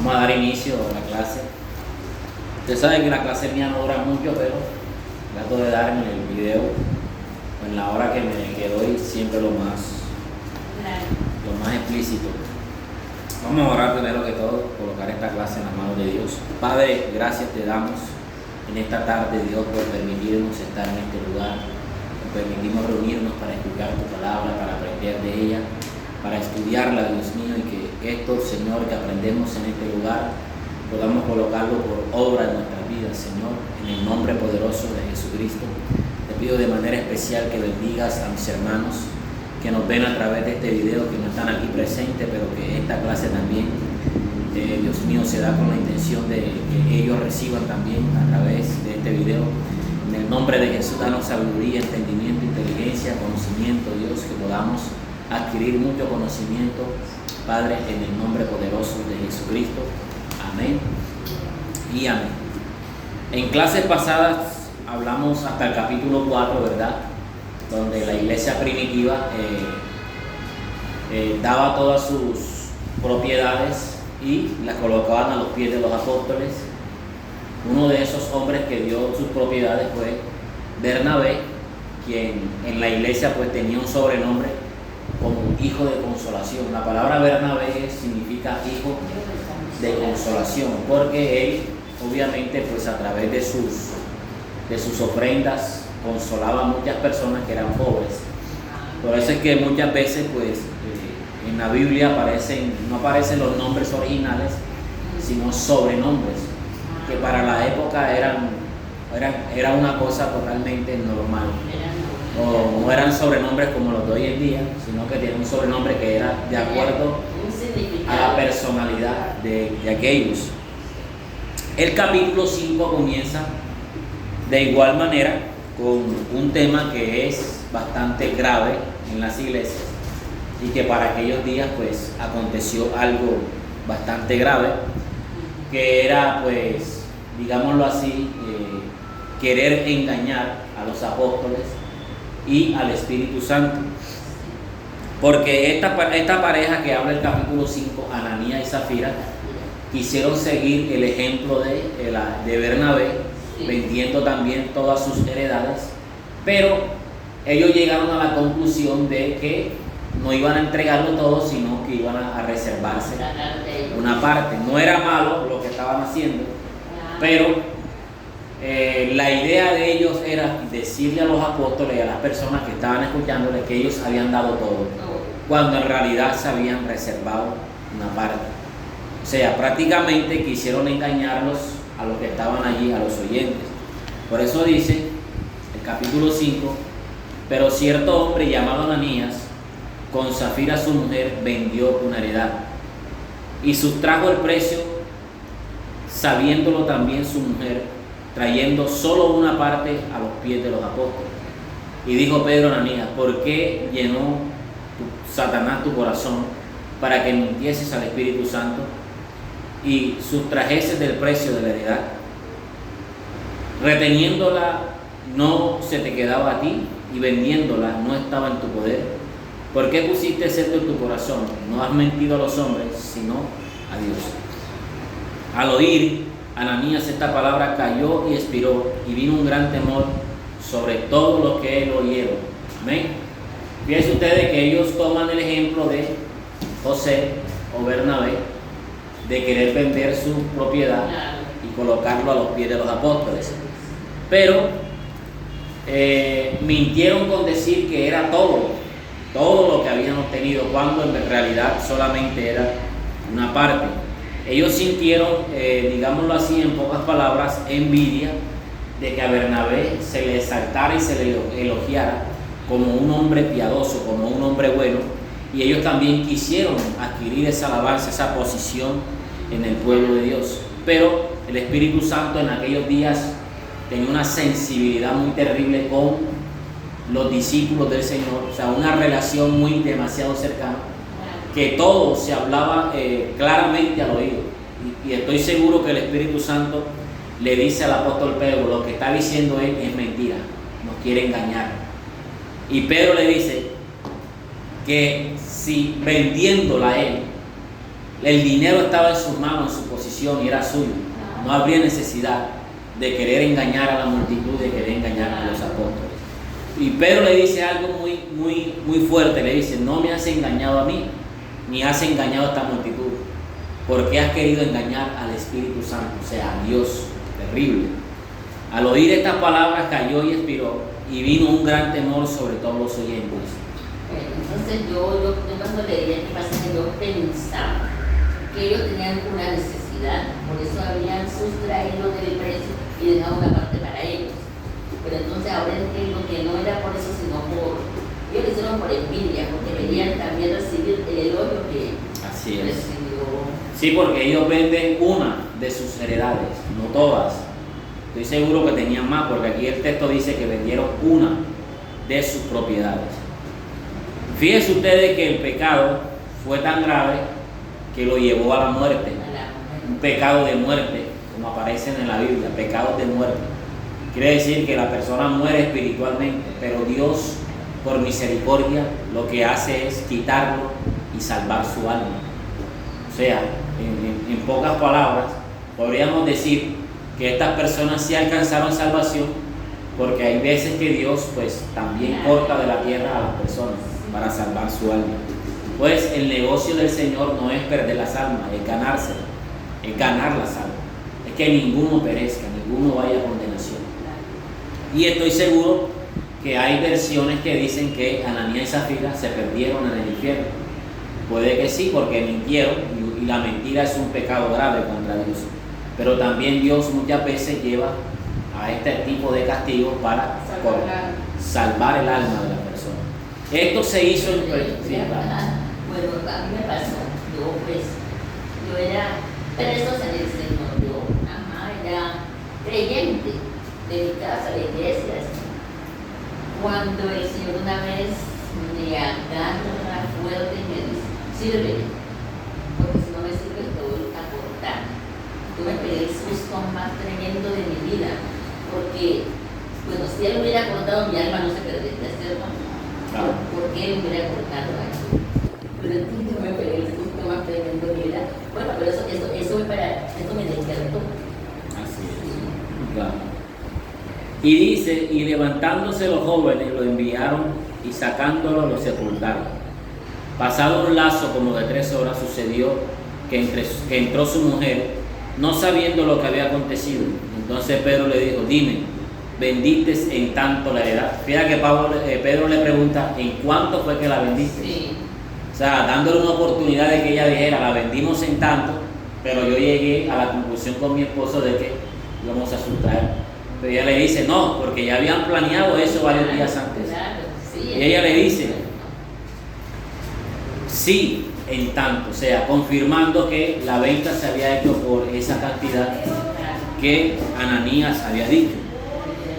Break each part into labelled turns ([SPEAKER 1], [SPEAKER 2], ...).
[SPEAKER 1] Vamos a dar inicio a la clase. Usted sabe que la clase mía no dura mucho, pero trato de dar en el video o en la hora que doy siempre lo más explícito. Vamos a orar primero que todo, colocar esta clase en las manos de Dios. Padre, gracias te damos en esta tarde, Dios, por permitirnos estar en este lugar. Permitimos reunirnos para escuchar tu palabra, para aprender de ella, para estudiarla, Dios mío, y que esto, Señor, que aprendemos en este lugar, podamos colocarlo por obra en nuestras vidas, Señor, en el nombre poderoso de Jesucristo. Te pido de manera especial que bendigas a mis hermanos que nos ven a través de este video, que no están aquí presentes, pero que esta clase también, Dios mío, se da con la intención de que ellos reciban también a través de este video. En el nombre de Jesús, danos sabiduría, entendimiento, inteligencia, conocimiento, Dios, que podamos adquirir mucho conocimiento, Padre, en el nombre poderoso de Jesucristo. Amén y amén. En clases pasadas hablamos hasta el capítulo 4, ¿verdad? Donde la iglesia primitiva daba todas sus propiedades y las colocaban a los pies de los apóstoles. Uno de esos hombres que dio sus propiedades fue Bernabé, quien en la iglesia pues tenía un sobrenombre como hijo de consolación. La palabra Bernabé significa hijo de consolación, porque él obviamente pues a través de sus ofrendas consolaba a muchas personas que eran pobres. Por eso es que muchas veces pues en la Biblia no aparecen los nombres originales, sino sobrenombres, que para la época era una cosa totalmente normal. O no eran sobrenombres como los de hoy en día, sino que tenían un sobrenombre que era de acuerdo a la personalidad de aquellos. El capítulo 5 comienza de igual manera con un tema que es bastante grave en las iglesias y que para aquellos días pues aconteció algo bastante grave, que era pues, digámoslo así, querer engañar a los apóstoles y al Espíritu Santo. Porque esta pareja que habla el capítulo 5, Ananías y Zafira, quisieron seguir el ejemplo de Bernabé, vendiendo también todas sus heredades, pero ellos llegaron a la conclusión de que no iban a entregarlo todo, sino que iban a reservarse una parte. No era malo lo que estaban haciendo, pero la idea de ellos era decirle a los apóstoles y a las personas que estaban escuchándoles que ellos habían dado todo, cuando en realidad se habían reservado una parte. O sea, prácticamente quisieron engañarlos a los que estaban allí, a los oyentes. Por eso dice el capítulo 5: pero cierto hombre llamado Ananías, con Zafira su mujer, vendió una heredad y sustrajo el precio, sabiéndolo también su mujer, trayendo solo una parte a los pies de los apóstoles. Y dijo Pedro a Ananías: ¿por qué llenó Satanás tu corazón para que mintieses al Espíritu Santo y sustrajeses del precio de la heredad? Reteniéndola no se te quedaba a ti, y vendiéndola no estaba en tu poder. ¿Por qué pusiste esto en tu corazón? No has mentido a los hombres, sino a Dios. Al oír Ananías esta palabra, cayó y expiró, y vino un gran temor sobre todos los que él oyeron. Amén. Fíjense ustedes que ellos toman el ejemplo de José o Bernabé, de querer vender su propiedad y colocarlo a los pies de los apóstoles. Pero mintieron con decir que era todo lo que habían obtenido, cuando en realidad solamente era una parte. Ellos sintieron, digámoslo así en pocas palabras, envidia de que a Bernabé se le exaltara y se le elogiara como un hombre piadoso, como un hombre bueno, y ellos también quisieron adquirir esa alabanza, esa posición en el pueblo de Dios. Pero el Espíritu Santo en aquellos días tenía una sensibilidad muy terrible con los discípulos del Señor, o sea, una relación demasiado cercana, que todo se hablaba claramente al oído. Y estoy seguro que el Espíritu Santo le dice al apóstol Pedro: lo que está diciendo él es mentira, nos quiere engañar. Y Pedro le dice que si vendiéndola él el dinero estaba en sus manos, en su posición y era suyo. No habría necesidad de querer engañar a la multitud, de querer engañar a los apóstoles. Y Pedro le dice algo muy fuerte, le dice: no me has engañado a mí, ni has engañado a esta multitud, porque has querido engañar al Espíritu Santo, o sea, a Dios. Terrible. Al oír estas palabras cayó y expiró, y vino un gran temor sobre todos los oyentes.
[SPEAKER 2] Bueno, entonces yo cuando leía este pasaje, yo pensaba que ellos tenían una necesidad, por eso habían sustraído del precio y dejado una parte para ellos. Pero entonces ahora entiendo que no era por eso, sino por, ellos lo hicieron por envidia, porque querían también recibir el elogio que
[SPEAKER 1] Así es.
[SPEAKER 2] recibió.
[SPEAKER 1] Sí, porque ellos venden una de sus heredades, no todas. Estoy seguro que tenían más, porque aquí el texto dice que vendieron una de sus propiedades. Fíjense ustedes que el pecado fue tan grave que lo llevó a la muerte. Un pecado de muerte, como aparecen en la Biblia, pecados de muerte. Quiere decir que la persona muere espiritualmente, pero Dios, por misericordia, lo que hace es quitarlo y salvar su alma. O sea, en pocas palabras, podríamos decir que estas personas sí alcanzaron salvación, porque hay veces que Dios pues también corta de la tierra a las personas para salvar su alma. Pues el negocio del Señor no es perder las almas, es ganárselas, es ganar las almas, es que ninguno perezca, ninguno vaya a condenación. Y estoy seguro que hay versiones que dicen que Ananías y Zafira se perdieron en el infierno. Puede que sí, porque mintieron, y la mentira es un pecado grave contra Dios. Pero también Dios muchas veces lleva a este tipo de castigos para salvar el alma de la persona. Esto se hizo en...
[SPEAKER 2] Bueno, a mí me pasó, yo era preso en el Señor, yo era creyente, dedicada a la iglesia. Cuando el Señor una vez me agarra fuerte y me dice: sírveme, porque si no me sirves te voy a cortar. Yo me pegué el susto más tremendo de mi vida, porque, bueno, si él hubiera cortado, mi alma no se perdería, ¿cierto?
[SPEAKER 1] Claro.
[SPEAKER 2] ¿Por qué él hubiera cortado aquí? Pero entonces me pegué el susto más tremendo de mi vida. Bueno, pero eso me despertó.
[SPEAKER 1] Así es. Claro. Y dice: y levantándose los jóvenes lo enviaron, y sacándolo lo sepultaron. Pasado un lazo como de 3 horas, sucedió que entró su mujer, no sabiendo lo que había acontecido. Entonces Pedro le dijo: dime, ¿vendiste en tanto la heredad? Fíjate que Pedro le pregunta: ¿en cuánto fue que la vendiste?
[SPEAKER 2] Sí.
[SPEAKER 1] O sea, dándole una oportunidad de que ella dijera: la vendimos en tanto, pero yo llegué a la conclusión con mi esposo de que íbamos a sustraer. Pero ella le dice: no, porque ya habían planeado eso varios días antes.
[SPEAKER 2] Claro, sí,
[SPEAKER 1] y ella le dice: sí, en tanto, o sea, confirmando que la venta se había hecho por esa cantidad que Ananías había dicho.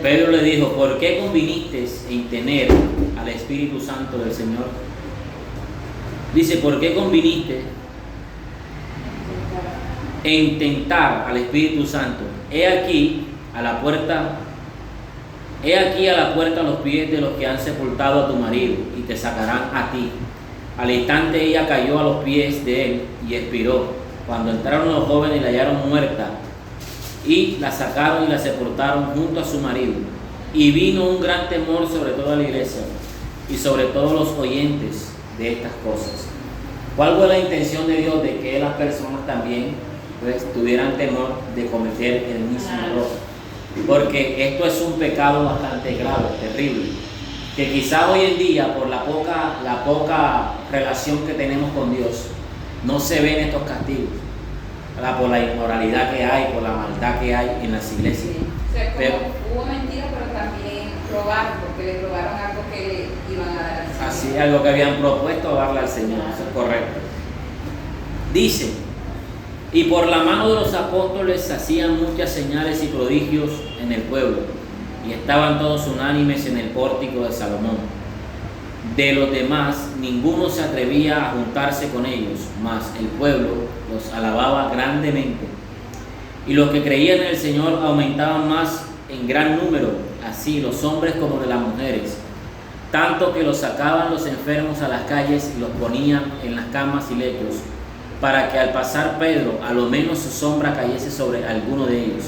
[SPEAKER 1] Pedro le dijo: ¿por qué conviniste en tener al Espíritu Santo del Señor? Dice: ¿por qué conviniste en tentar al Espíritu Santo? He aquí a la puerta a los pies de los que han sepultado a tu marido, y te sacarán a ti. Al instante ella cayó a los pies de él y expiró. Cuando entraron los jóvenes la hallaron muerta, y la sacaron y la sepultaron junto a su marido. Y vino un gran temor sobre toda la iglesia y sobre todos los oyentes de estas cosas. ¿Cuál fue la intención de Dios? De que las personas también pues tuvieran temor de cometer el mismo error. Porque esto es un pecado bastante grave, terrible, que quizás hoy en día, por la poca relación que tenemos con Dios, no se ven estos castigos, ¿verdad? Por la inmoralidad que hay, por la maldad que hay en las iglesias.
[SPEAKER 3] Sí. O sea, hubo mentiras, pero también robaron, porque le robaron algo que le iban a dar al Señor.
[SPEAKER 1] Así, algo que habían propuesto darle al Señor, eso es correcto. Dice: y por la mano de los apóstoles se hacían muchas señales y prodigios en el pueblo, y estaban todos unánimes en el pórtico de Salomón. De los demás, ninguno se atrevía a juntarse con ellos, mas el pueblo los alababa grandemente. Y los que creían en el Señor aumentaban más en gran número, así los hombres como de las mujeres, tanto que los sacaban los enfermos a las calles y los ponían en las camas y lechos, para que al pasar Pedro, a lo menos su sombra cayese sobre alguno de ellos.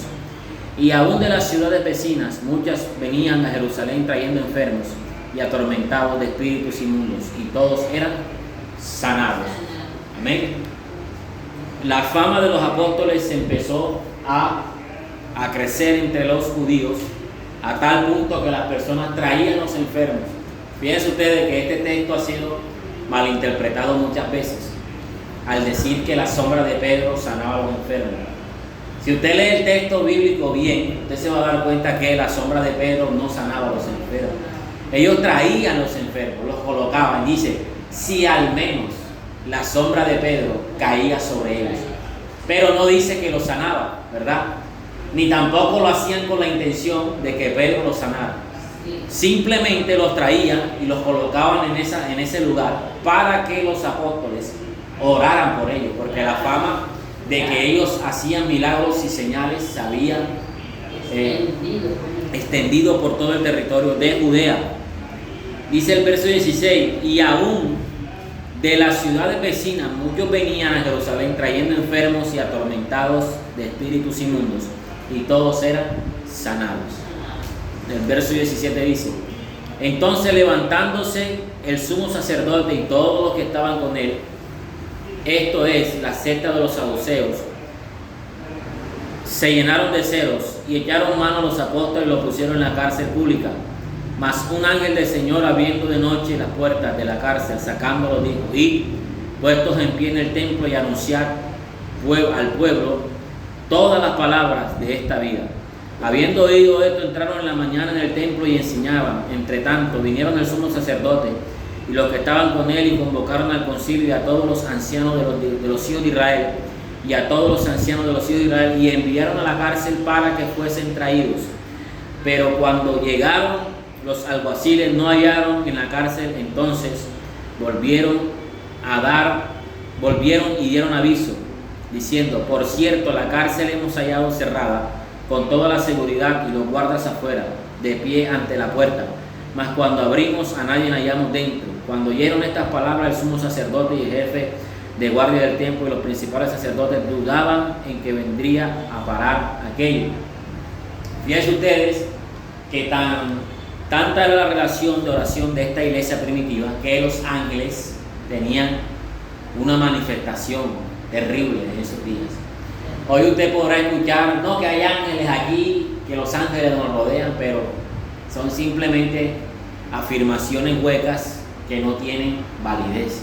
[SPEAKER 1] Y aún de las ciudades vecinas, muchas venían a Jerusalén trayendo enfermos y atormentados de espíritus inmundos, y todos eran sanados. Amén. La fama de los apóstoles empezó a crecer entre los judíos, a tal punto que las personas traían los enfermos. Fíjense ustedes que este texto ha sido malinterpretado muchas veces, al decir que la sombra de Pedro sanaba a los enfermos. Si usted lee el texto bíblico bien, usted se va a dar cuenta que la sombra de Pedro no sanaba a los enfermos. Ellos traían los enfermos, los colocaban. Dice, si al menos la sombra de Pedro caía sobre ellos. Pero no dice que los sanaba, ¿verdad? Ni tampoco lo hacían con la intención de que Pedro los sanara. Simplemente los traían y los colocaban en ese lugar para que los apóstoles oraran por ellos, porque la fama de que ellos hacían milagros y señales se había extendido por todo el territorio de Judea. Dice el verso 16, y aún de las ciudades vecinas muchos venían a Jerusalén trayendo enfermos y atormentados de espíritus inmundos, y todos eran sanados. El verso 17 dice, entonces levantándose el sumo sacerdote y todos los que estaban con él, esto es, la secta de los saduceos, se llenaron de celos y echaron mano a los apóstoles y los pusieron en la cárcel pública. Mas un ángel del Señor, abriendo de noche las puertas de la cárcel, sacándolos, dijo, id, puestos en pie en el templo, y anunciad al pueblo todas las palabras de esta vida. Habiendo oído esto, entraron en la mañana en el templo y enseñaban. Entre tanto, vinieron el sumo sacerdote y los que estaban con él, y convocaron al concilio y a todos los ancianos de los hijos de Israel, y a todos los ancianos de los hijos de Israel, y enviaron a la cárcel para que fuesen traídos. Pero cuando llegaron, los alguaciles no hallaron en la cárcel, entonces volvieron y dieron aviso, diciendo, por cierto, la cárcel hemos hallado cerrada, con toda la seguridad y los guardas afuera, de pie ante la puerta. Mas cuando abrimos, a nadie hallamos dentro. Cuando oyeron estas palabras, el sumo sacerdote y el jefe de guardia del templo y los principales sacerdotes dudaban en que vendría a parar aquello. Fíjense ustedes que tanta era la relación de oración de esta iglesia primitiva, que los ángeles tenían una manifestación terrible en esos días. Hoy usted podrá escuchar, no, que hay ángeles aquí, que los ángeles nos rodean, pero son simplemente afirmaciones huecas que no tienen validez.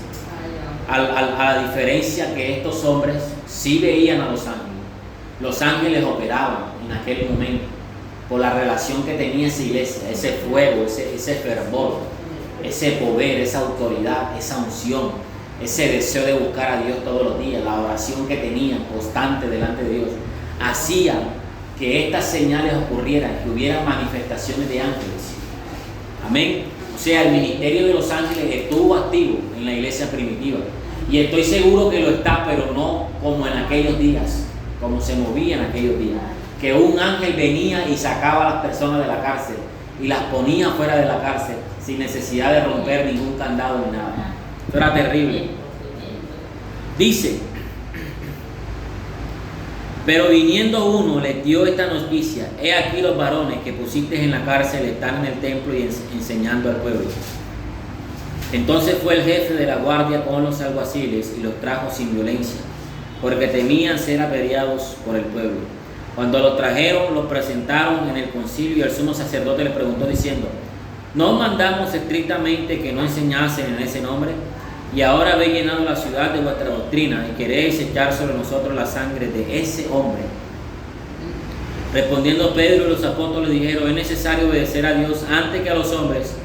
[SPEAKER 1] A la diferencia que estos hombres sí veían a los ángeles. Los ángeles operaban en aquel momento por la relación que tenía esa iglesia, ese fuego, ese fervor, ese poder, esa autoridad, esa unción, ese deseo de buscar a Dios todos los días, la oración que tenían constante delante de Dios, hacía que estas señales ocurrieran, que hubiera manifestaciones de ángeles. Amén. O sea, el ministerio de los ángeles estuvo activo en la iglesia primitiva, y estoy seguro que lo está, pero no como en aquellos días, como se movía en aquellos días, que un ángel venía y sacaba a las personas de la cárcel y las ponía fuera de la cárcel sin necesidad de romper ningún candado ni nada. Esto era terrible. Dice, pero viniendo uno les dio esta noticia, he aquí los varones que pusiste en la cárcel están en el templo y enseñando al pueblo. Entonces fue el jefe de la guardia con los alguaciles y los trajo sin violencia, porque temían ser apedreados por el pueblo. Cuando los trajeron, los presentaron en el concilio, y el sumo sacerdote le preguntó diciendo, ¿no mandamos estrictamente que no enseñasen en ese nombre? Y ahora habéis llenado la ciudad de vuestra doctrina y queréis echar sobre nosotros la sangre de ese hombre. Respondiendo Pedro y los apóstoles dijeron, es necesario obedecer a Dios antes que a los hombres.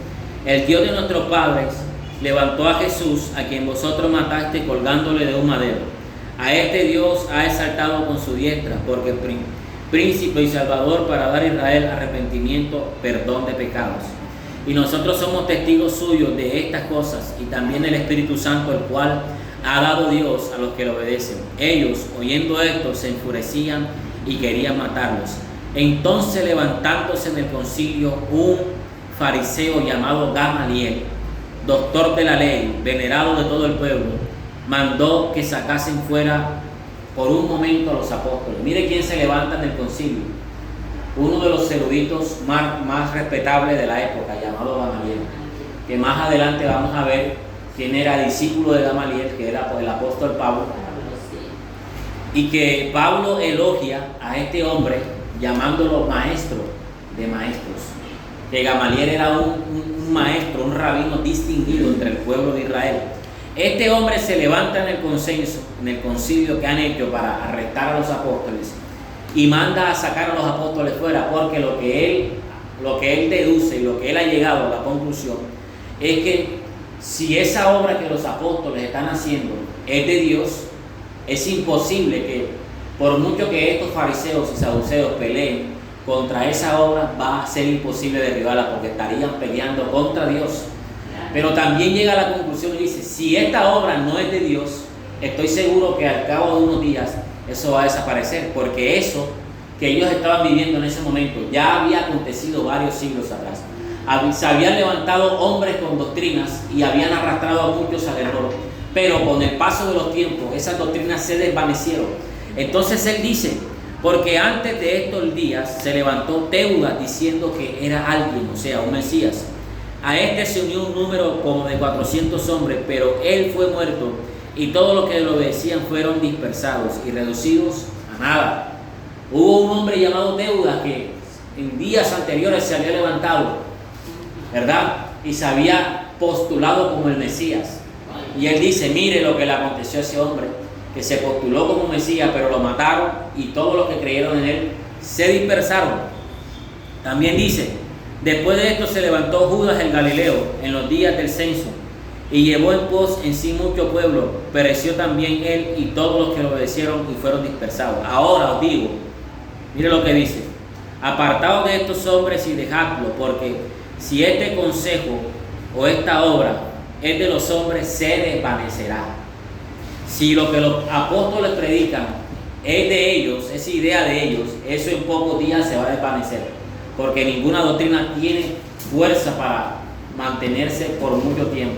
[SPEAKER 1] El Dios de nuestros padres levantó a Jesús, a quien vosotros mataste colgándole de un madero. A este Dios ha exaltado con su diestra, porque príncipe y salvador, para dar a Israel arrepentimiento, perdón de pecados. Y nosotros somos testigos suyos de estas cosas, y también del Espíritu Santo, el cual ha dado Dios a los que le obedecen. Ellos, oyendo esto, se enfurecían y querían matarlos. Entonces, levantándose en el concilio un fariseo llamado Gamaliel, doctor de la ley, venerado de todo el pueblo, mandó que sacasen fuera por un momento a los apóstoles. Mire quién se levanta en el concilio. Uno de los eruditos más respetables de la época, llamado Gamaliel, que más adelante vamos a ver quién era discípulo de Gamaliel, que era el apóstol Pablo, y que Pablo elogia a este hombre llamándolo maestro de maestros, que Gamaliel era un maestro, un rabino distinguido entre el pueblo de Israel. Este hombre se levanta en el concilio que han hecho para arrestar a los apóstoles y manda a sacar a los apóstoles fuera, porque lo que él deduce y lo que él ha llegado a la conclusión es que si esa obra que los apóstoles están haciendo es de Dios, es imposible que, por mucho que estos fariseos y saduceos peleen contra esa obra, va a ser imposible derribarla, porque estarían peleando contra Dios. Pero también llega a la conclusión y dice, si esta obra no es de Dios, estoy seguro que al cabo de unos días eso va a desaparecer, porque eso que ellos estaban viviendo en ese momento ya había acontecido varios siglos atrás. Se habían levantado hombres con doctrinas y habían arrastrado a muchos al error, pero con el paso de los tiempos esas doctrinas se desvanecieron. Entonces él dice, porque antes de estos días se levantó Teudas diciendo que era alguien, o sea, un Mesías. A este se unió un número como de 400 hombres, pero él fue muerto y todos los que lo obedecían fueron dispersados y reducidos a nada. Hubo un hombre llamado Teudas que en días anteriores se había levantado, ¿verdad? Y se había postulado como el Mesías. Y él dice, mire lo que le aconteció a ese hombre, que se postuló como Mesías, pero lo mataron y todos los que creyeron en él se dispersaron. También dice, después de esto se levantó Judas el Galileo en los días del censo y llevó en pos en sí mucho pueblo, pereció también él y todos los que lo obedecieron y fueron dispersados. Ahora os digo, mire lo que dice, apartaos de estos hombres y dejadlo, porque si este consejo o esta obra es de los hombres, se desvanecerá. Si lo que los apóstoles predican es de ellos, es idea de ellos, eso en pocos días se va a desvanecer, porque ninguna doctrina tiene fuerza para mantenerse por mucho tiempo.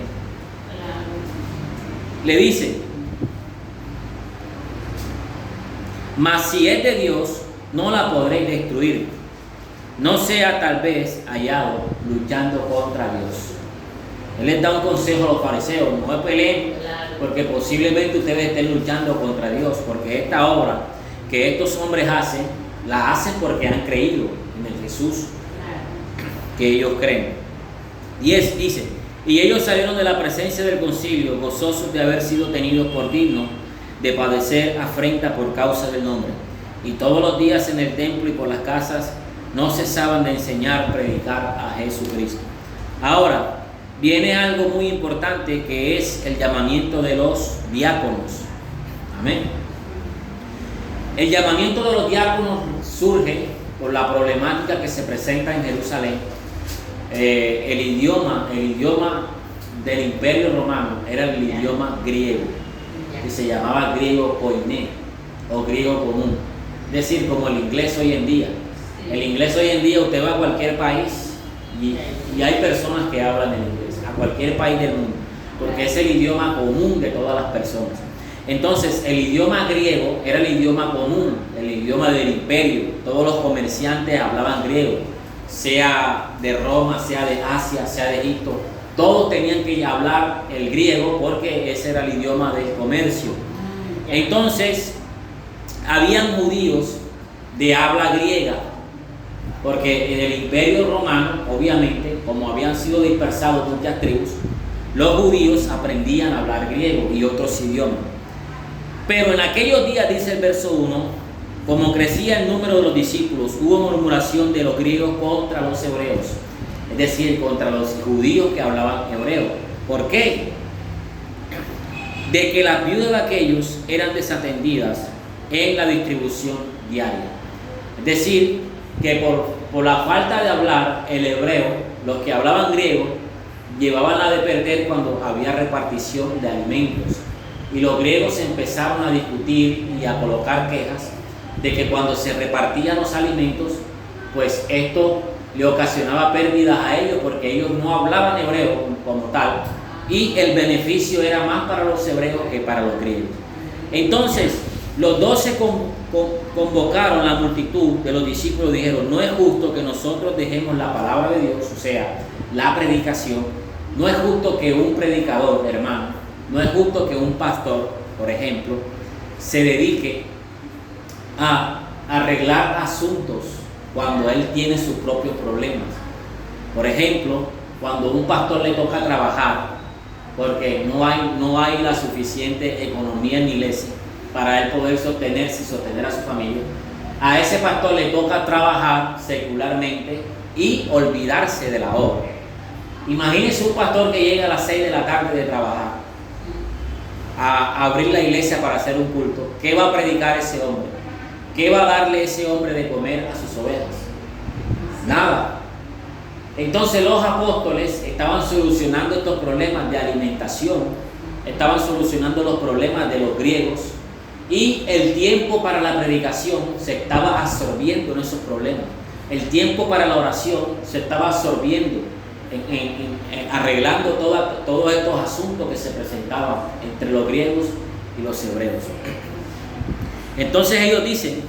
[SPEAKER 1] Le dice, mas si es de Dios, no la podréis destruir, no sea tal vez hallado luchando contra Dios. Él les da un consejo a los fariseos, no peleen, porque posiblemente ustedes estén luchando contra Dios, porque esta obra que estos hombres hacen, la hacen porque han creído en el Jesús que ellos creen. Y dice, y ellos salieron de la presencia del concilio, gozosos de haber sido tenidos por dignos de padecer afrenta por causa del nombre. Y todos los días en el templo y por las casas no cesaban de enseñar, predicar a Jesucristo. Ahora, viene algo muy importante, que es el llamamiento de los diáconos. Amén. El llamamiento de los diáconos surge por la problemática que se presenta en Jerusalén. El idioma del Imperio Romano era el idioma griego, que se llamaba griego koiné o griego común, es decir, como el inglés hoy en día. El inglés hoy en día, usted va a cualquier país y hay personas que hablan el inglés, a cualquier país del mundo, porque es el idioma común de todas las personas. Entonces, el idioma griego era el idioma común, el idioma del imperio. Todos los comerciantes hablaban griego, sea de Roma, sea de Asia, sea de Egipto. Todos tenían que hablar el griego porque ese era el idioma del comercio. Entonces, habían judíos de habla griega, porque en el Imperio Romano, obviamente, como habían sido dispersados muchas tribus, los judíos aprendían a hablar griego y otros idiomas. Pero en aquellos días, dice el verso 1, como crecía el número de los discípulos, hubo murmuración de los griegos contra los hebreos, es decir, contra los judíos que hablaban hebreo. ¿Por qué? De que las viudas de aquellos eran desatendidas en la distribución diaria. Es decir, que por la falta de hablar el hebreo, los que hablaban griego llevaban la de perder cuando había repartición de alimentos. Y los griegos empezaron a discutir y a colocar quejas de que cuando se repartían los alimentos, pues esto le ocasionaba pérdidas a ellos, porque ellos no hablaban hebreo como tal, y el beneficio era más para los hebreos que para los griegos. Entonces, los 12 convocaron a la multitud de los discípulos y dijeron: no es justo que nosotros dejemos la palabra de Dios, o sea, la predicación. No es justo que un predicador, hermano, no es justo que un pastor, por ejemplo, se dedique a arreglar asuntos cuando él tiene sus propios problemas. Por ejemplo, cuando un pastor le toca trabajar porque no hay la suficiente economía en la iglesia para él poder sostenerse y sostener a su familia, a ese pastor le toca trabajar secularmente y olvidarse de la obra. Imagínense un pastor que llega a las 6 de la tarde de trabajar a abrir la iglesia para hacer un culto. ¿Qué va a predicar ese hombre? ¿Qué va a darle ese hombre de comer a sus ovejas? Nada. Entonces los apóstoles estaban solucionando estos problemas de alimentación, estaban solucionando los problemas de los griegos, y el tiempo para la predicación se estaba absorbiendo en esos problemas. El tiempo para la oración se estaba absorbiendo en arreglando todos estos asuntos que se presentaban entre los griegos y los hebreos. Entonces ellos dicen: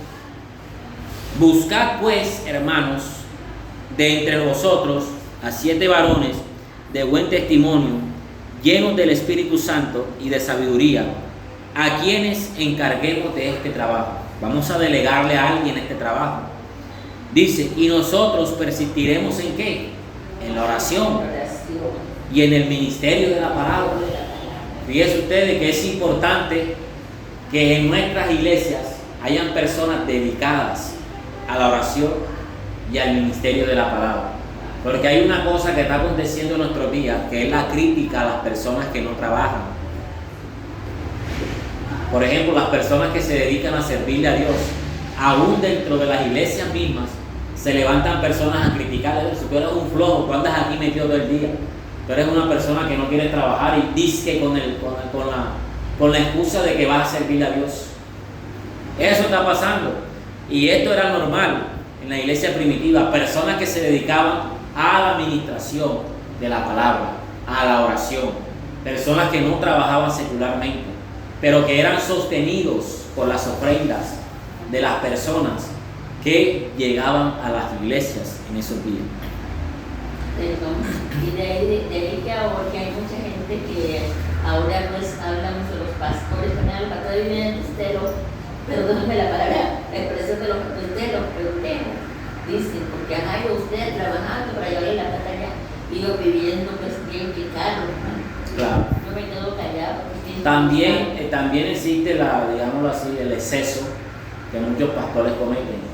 [SPEAKER 1] buscad pues, hermanos, de entre vosotros a 7 varones de buen testimonio, llenos del Espíritu Santo y de sabiduría, a quienes encarguemos de este trabajo. Vamos a delegarle a alguien este trabajo. Dice: y nosotros persistiremos ¿en qué? En la oración y en el ministerio de la palabra. Fíjense ustedes que es importante que en nuestras iglesias hayan personas dedicadas a la oración y al ministerio de la palabra. Porque hay una cosa que está aconteciendo en nuestros días, que es la crítica a las personas que no trabajan. Por ejemplo, las personas que se dedican a servirle a Dios, aún dentro de las iglesias mismas, se levantan personas a criticarle: si tú eres un flojo, tú andas aquí metido todo el día, tú eres una persona que no quiere trabajar y dice con la excusa de que vas a servirle a Dios. Eso está pasando, y esto era normal en la iglesia primitiva. Personas que se dedicaban a la administración de la palabra, a la oración, personas que no trabajaban secularmente, pero que eran sostenidos por las ofrendas de las personas que llegaban a las iglesias en esos días.
[SPEAKER 2] Y de ahí que ahora que hay mucha gente que ahora pues hablamos de los pastores, también los pastores viven perdóname la palabra, la expresión de los pendejos, dicen, porque ajá, yo usted trabajando para llevarle la plata allá y yo viviendo pues bien caro, ¿no?
[SPEAKER 1] Claro.
[SPEAKER 2] Yo me quedo callado.
[SPEAKER 1] También existe digámoslo así, el exceso que muchos pastores cometen,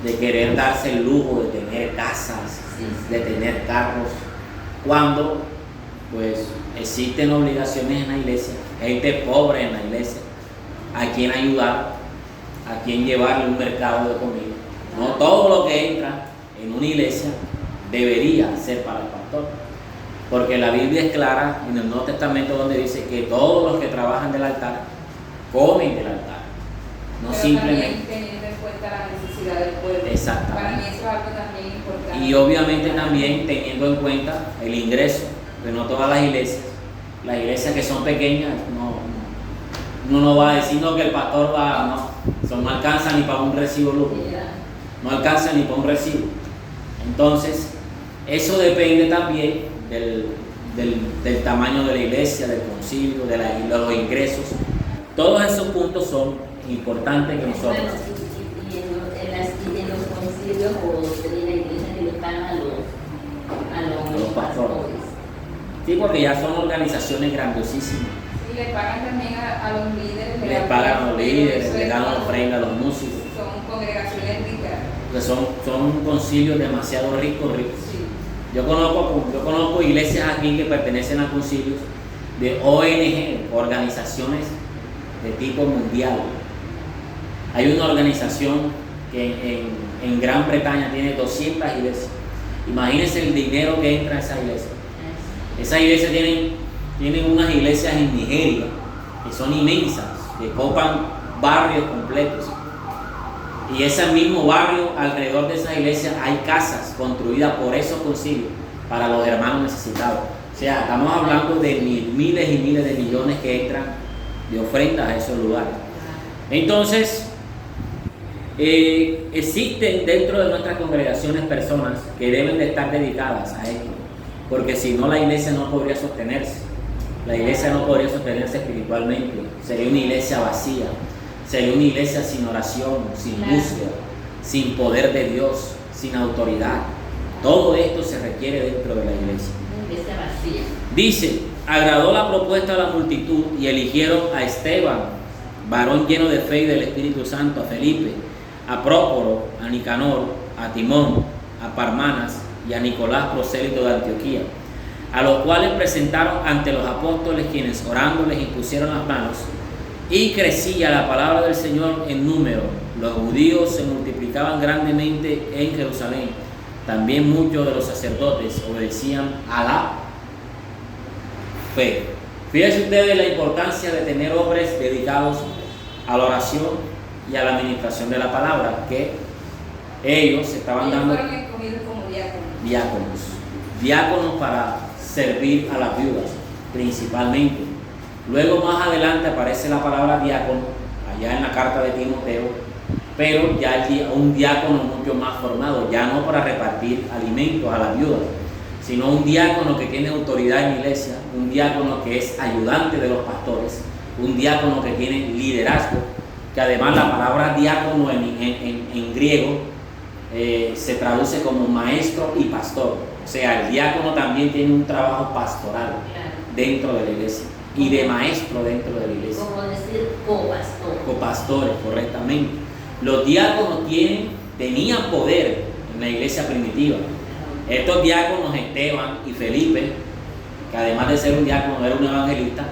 [SPEAKER 1] de querer darse el lujo de tener casas, de tener carros, cuando pues existen obligaciones en la iglesia, gente pobre en la iglesia, a quien ayudar, a quien llevarle un mercado de comida. No todo lo que entra en una iglesia debería ser para el pastor, porque la Biblia es clara en el Nuevo Testamento, donde dice que todos los que trabajan del altar comen del altar, no
[SPEAKER 3] pero
[SPEAKER 1] simplemente
[SPEAKER 3] también teniendo en cuenta la necesidad del pueblo.
[SPEAKER 1] Exactamente.
[SPEAKER 3] Para mí eso es algo también importante.
[SPEAKER 1] Y obviamente también teniendo en cuenta el ingreso, que no todas las iglesias que son pequeñas, uno no va a decir no, que el pastor no alcanza ni para un recibo lujo, no alcanza ni para un recibo. Entonces, eso depende también del tamaño de la iglesia, del concilio, de los ingresos. Todos esos puntos son importantes que nosotros...
[SPEAKER 2] Bueno, y en los concilios o de la iglesia que le pagan a los pastores.
[SPEAKER 1] Sí, porque ya son organizaciones grandiosísimas.
[SPEAKER 3] Y le pagan también a los líderes.
[SPEAKER 1] Les pagan a los líderes, le dan ofrenda a los músicos.
[SPEAKER 3] Son congregaciones ricas.
[SPEAKER 1] Porque son concilios demasiado ricos.
[SPEAKER 3] Sí.
[SPEAKER 1] Yo conozco iglesias aquí que pertenecen a concilios de ONG, organizaciones de tipo mundial. Hay una organización que en Gran Bretaña tiene 200 iglesias. Imagínense el dinero que entra a esa iglesia. Esas iglesias tienen unas iglesias en Nigeria que son inmensas, que copan barrios completos. Y ese mismo barrio, alrededor de esas iglesias, hay casas construidas por esos concilios para los hermanos necesitados. sea, estamos hablando de miles y miles de millones que entran de ofrendas a esos lugares. Entonces, existen dentro de nuestras congregaciones personas que deben de estar dedicadas a esto, porque si no la iglesia no podría sostenerse. La iglesia no podría sostenerse espiritualmente, sería una iglesia vacía, sería una iglesia sin oración, sin búsqueda, sin poder de Dios, sin autoridad. Todo esto se requiere dentro de la iglesia. Dice, agradó la propuesta a la multitud y eligieron a Esteban, varón lleno de fe y del Espíritu Santo, a Felipe, a Prócoro, a Nicanor, a Timón, a Parmanas y a Nicolás, prosélito de Antioquía, a los cuales presentaron ante los apóstoles, quienes orando les impusieron las manos, y crecía la palabra del Señor en número. Los judíos se multiplicaban grandemente en Jerusalén. También muchos de los sacerdotes obedecían a la fe. Fíjense ustedes la importancia de tener hombres dedicados a la oración y a la administración de la palabra, que ellos estaban dando
[SPEAKER 3] fueron escogidos como
[SPEAKER 1] diáconos para servir a las viudas principalmente. Luego más adelante aparece la palabra diácono allá en la carta de Timoteo, pero ya un diácono mucho más formado, ya no para repartir alimentos a las viudas, sino un diácono que tiene autoridad en la iglesia, un diácono que es ayudante de los pastores, un diácono que tiene liderazgo, que además la palabra diácono en griego se traduce como maestro y pastor. O sea, el diácono también tiene un trabajo pastoral dentro de la iglesia y de maestro dentro de la iglesia.
[SPEAKER 2] Como decir copastor.
[SPEAKER 1] Copastores, correctamente. Los diáconos tenían poder en la iglesia primitiva. Estos diáconos, Esteban y Felipe, que además de ser un diácono era un evangelista,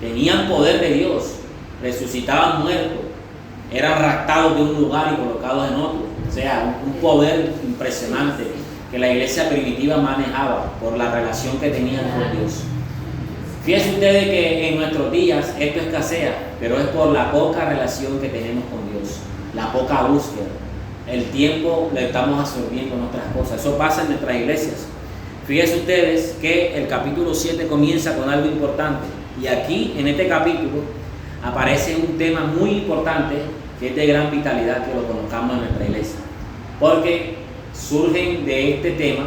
[SPEAKER 1] tenían poder de Dios, resucitaban muertos, eran raptados de un lugar y colocados en otro. O sea, un poder impresionante que la iglesia primitiva manejaba por la relación que tenían con Dios. Fíjense ustedes que en nuestros días esto escasea, pero es por la poca relación que tenemos con Dios, la poca búsqueda. El tiempo le estamos absorbiendo en otras cosas. Eso pasa en nuestras iglesias. Fíjense ustedes que el capítulo 7 comienza con algo importante. Y aquí, en este capítulo, aparece un tema muy importante que es de gran vitalidad que lo conozcamos en nuestra iglesia. Porque surgen de este tema